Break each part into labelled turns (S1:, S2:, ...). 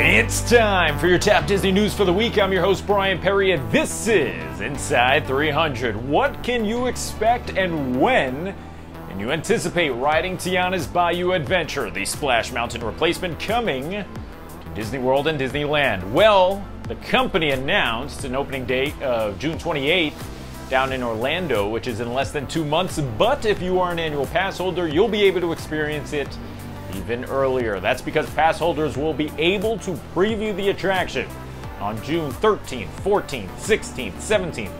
S1: It's time for your top Disney news for the week. I'm your host, Brian Perry, and this is Inside 300. What can you expect and when can you anticipate riding Tiana's Bayou adventure, the Splash Mountain replacement coming to Disney World and Disneyland? Well, the company announced an opening date of June 28th down in Orlando, which is in less than 2 months, but if you are an annual pass holder, you'll be able to experience it even earlier. That's because pass holders will be able to preview the attraction on June 13th, 14th, 16th, 17th,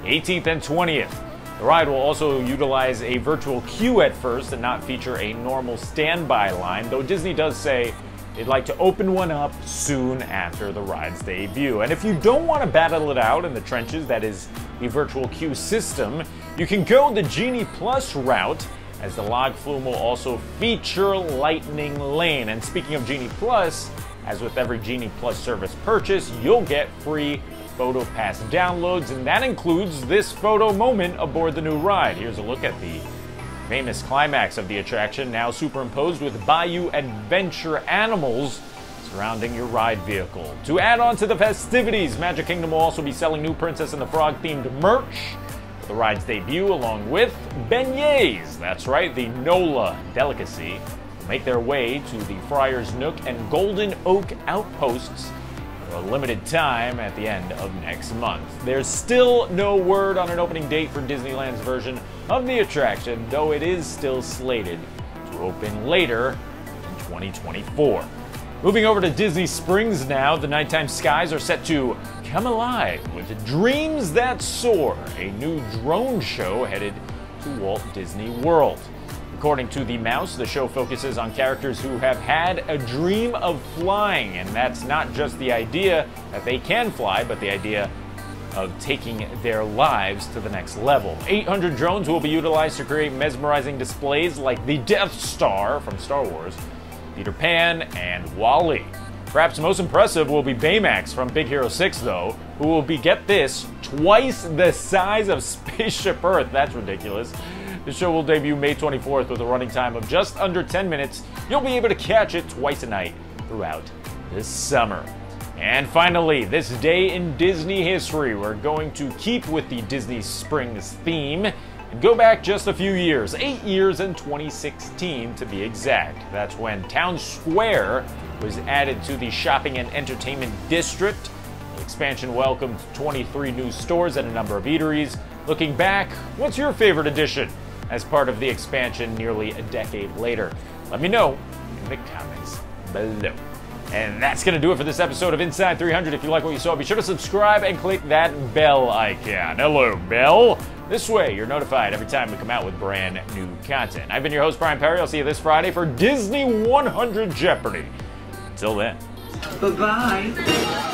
S1: 18th, and 20th. The ride will also utilize a virtual queue at first and not feature a normal standby line, though Disney does say they'd like to open one up soon after the ride's debut. And if you don't want to battle it out in the trenches, that is the virtual queue system, you can go the Genie Plus route, as the log flume will also feature Lightning Lane. And speaking of Genie Plus, as with every Genie Plus service purchase, you'll get free photo pass downloads, and that includes this photo moment aboard the new ride. Here's a look at the famous climax of the attraction, now superimposed with Bayou adventure animals surrounding your ride vehicle. To add on to the festivities, Magic Kingdom will also be selling new Princess and the Frog themed merch the ride's debut, along with beignets. That's right, the NOLA delicacy will make their way to the Friar's Nook and Golden Oak outposts for a limited time at the end of next month. There's still no word on an opening date for Disneyland's version of the attraction, though it is still slated to open later in 2024. Moving over to Disney Springs now, the nighttime skies are set to come alive with Dreams That Soar, a new drone show headed to Walt Disney World. According to the Mouse, the show focuses on characters who have had a dream of flying, and that's not just the idea that they can fly, but the idea of taking their lives to the next level. 800 drones will be utilized to create mesmerizing displays like the Death Star from Star Wars, Peter Pan, and Wall-E. Perhaps most impressive will be Baymax from Big Hero 6, though, who will be, get this, twice the size of Spaceship Earth. That's ridiculous. The show will debut May 24th with a running time of just under 10 minutes. You'll be able to catch it twice a night throughout this summer. And finally, this day in Disney history, we're going to keep with the Disney Springs theme and go back just a few years, 8 years in 2016 to be exact. That's when Town Square was added to the shopping and entertainment district. The expansion welcomed 23 new stores and a number of eateries. Looking back, what's your favorite addition as part of the expansion nearly a decade later? Let me know in the comments below. And that's going to do it for this episode of Inside 300. If you like what you saw, be sure to subscribe and click that bell icon. Hello, bell. This way, you're notified every time we come out with brand new content. I've been your host, Brian Perry. I'll see you this Friday for Disney 100 Jeopardy! Until then.
S2: Bye-bye.